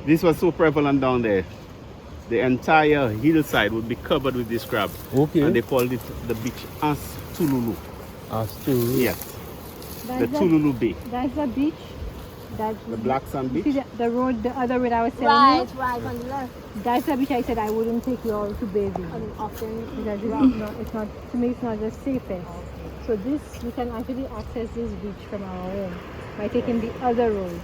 this was so prevalent down there. The entire hillside would be covered with this crab. Okay. And they called it the beach as Tululu. As Tululu. Yes. The Tululu Bay. That's the beach. That's The Black Sand you Beach. see the road, the other road I was telling you? Right on the left. That's the beach I said I wouldn't take you all to bathe in. Often. Because it's not, to me, it's not the safest. So this, we can actually access this beach from our home by taking the other road.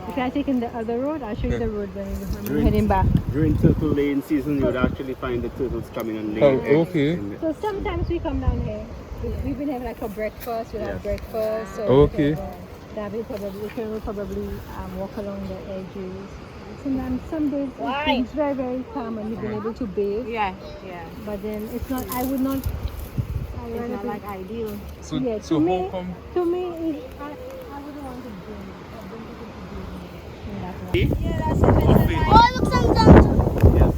If I take in the other road, I'll show you the road when we're heading back. During turtle laying season, you would actually find the turtles coming and Oh, laying eggs. okay. So sometimes we come down here. We've been having like a breakfast. We'll have breakfast. So Okay. that will probably walk along the edges. Sometimes some days it's very, very calm and you've been able to bathe. Yeah. But then it's not, I would not, It's not like ideal. So, yeah, so to how me, come? to me, I wouldn't want to drink. I don't think it's Yeah, that's it. Oh, look, some.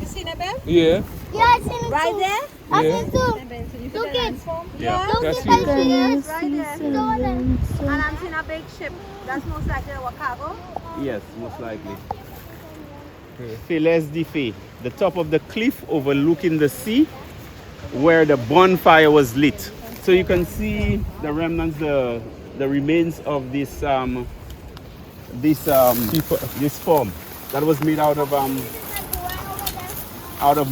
You seen it, babe? Yeah. Yeah, I seen it Right too. there? I Yeah. seen it too. Look it. Yeah. Look That's it, I you. see it. Right there. Go on then. And I'm seeing a big ship. That's most likely a cargo. Yes, most likely. Files de Fay, the top of the cliff overlooking the sea where the bonfire was lit. So you can see the remnants, the remains of this form that was made out of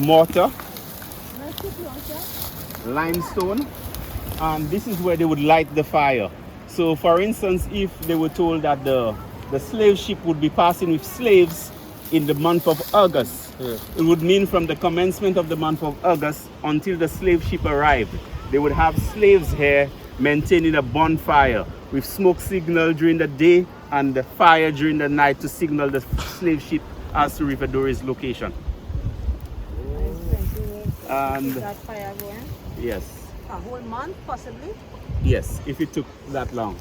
mortar, limestone, and this is where they would light the fire. So for instance, if they were told that the slave ship would be passing with slaves in the month of August, it would mean from the commencement of the month of August until the slave ship arrived, they would have slaves here maintaining a bonfire with smoke signal during the day and the fire during the night to signal the slave ship as to River Dory's location. And That fire going. yes, A whole month, possibly. yes, if it took that long.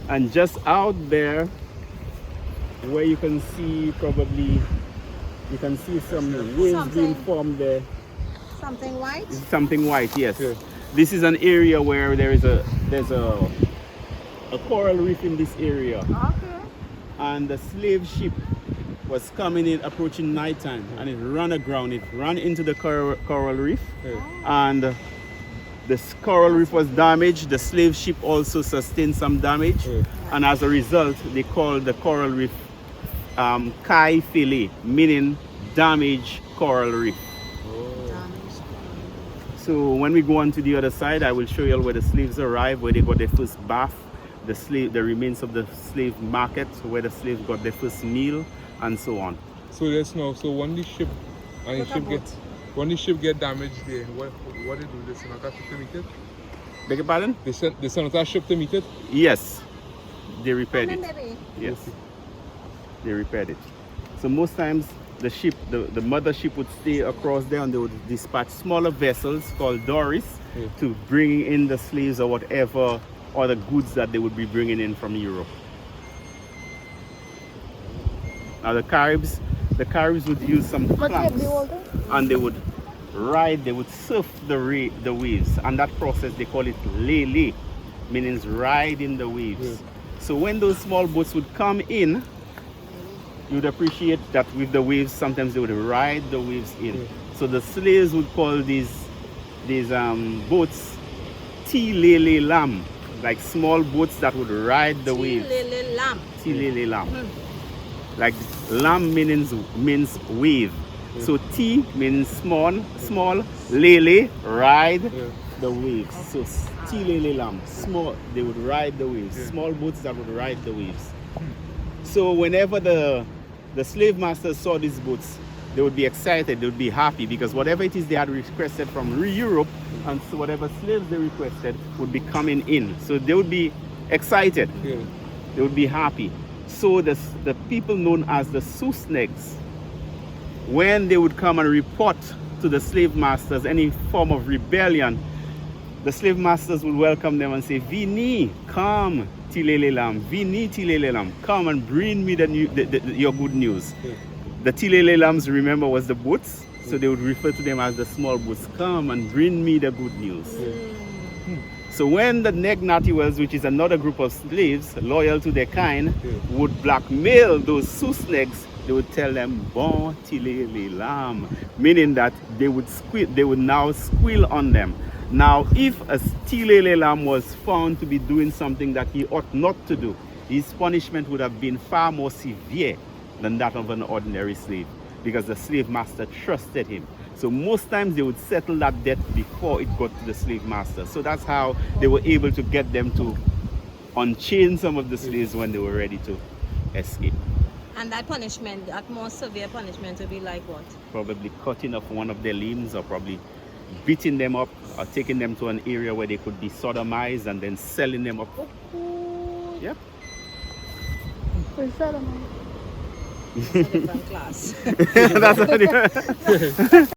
And just out there, where you can see some waves being formed there. Something white. Something white, yes. Yeah. This is an area where there's a coral reef in this area, Okay. and the slave ship was coming in, approaching nighttime, and it ran aground. It ran into the coral reef, and the coral reef was damaged. The slave ship also sustained some damage, and as a result, they called the coral reef Kai Fili, meaning damaged coral reef. So when we go on to the other side, I will show you all where the slaves arrived, where they got their first bath, the remains of the slave market, where the slaves got their first meal, and so on. So let's know. So when the ship get damaged there, what they do? They send out a ship to meet it. Beg your pardon? They send out a ship to meet it. Yes, they repaired it. Maybe. Yes, they repaired it. So most times the ship, the mother ship would stay across there, and they would dispatch smaller vessels called dories to bring in the slaves or whatever other goods that they would be bringing in from Europe. Now the Caribs would use some clamps, and they would surf the waves, and that process they call it lele, meaning riding the waves. So when those small boats would come in, you would appreciate that with the waves, sometimes they would ride the waves in. So the slaves would call these boats Tilele Lam, like small boats that would ride the waves. Tilele Lam. Like lam means wave. So T means small, lele, ride the waves. So Tilele Lam, small, they would ride the waves. Small boats that would ride the waves. So whenever the slave masters saw these boats, they would be excited, they would be happy, because whatever it is they had requested from Europe, and so whatever slaves they requested would be coming in. So they would be excited, they would be happy. So the people known as the Susnegs, when they would come and report to the slave masters any form of rebellion, the slave masters would welcome them and say, Vini, come, Tilelelam, Vini Tilelelam, come and bring me your good news. The Tilelelams, remember, was the boats, so they would refer to them as the small boats. Come and bring me the good news. So when the Negnatiwels, which is another group of slaves loyal to their kind, would blackmail those Susnegs, they would tell them bon tilele lam, meaning that they would now squeal on them. Now if a tilele lam was found to be doing something that he ought not to do, his punishment would have been far more severe than that of an ordinary slave, because the slave master trusted him. So most times they would settle that debt before it got to the slave master. So that's how they were able to get them to unchain some of the slaves when they were ready to escape. And that punishment, that more severe punishment would be like what? Probably cutting off one of their limbs, or probably beating them up, or taking them to an area where they could be sodomized and then selling them up. Yep. For settlement. It's a different class. That's what